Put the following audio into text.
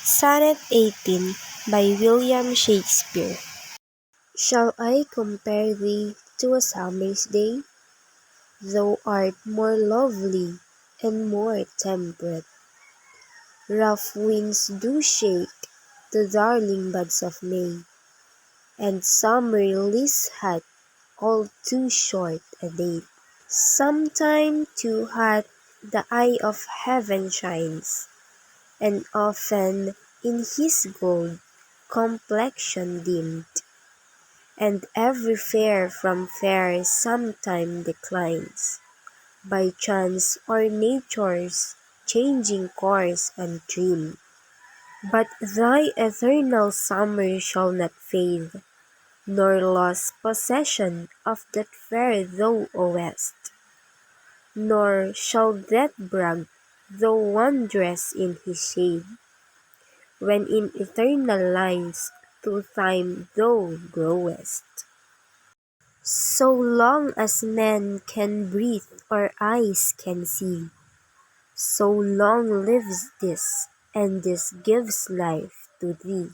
Sonnet 18 by William Shakespeare. Shall I compare thee to a summer's day? Thou art more lovely and more temperate. Rough winds do shake the darling buds of May, and summer lease hath all too short a date. Sometime too hot the eye of heaven shines, and often in his gold complexion dimmed, and every fair from fair sometime declines, by chance or nature's changing course untrimmed. But thy eternal summer shall not fade, nor lose possession of that fair thou owest, nor shall death brag thou wanderest in his shade, when in eternal lines through time thou growest. So long as men can breathe or eyes can see, so long lives this, and this gives life to thee.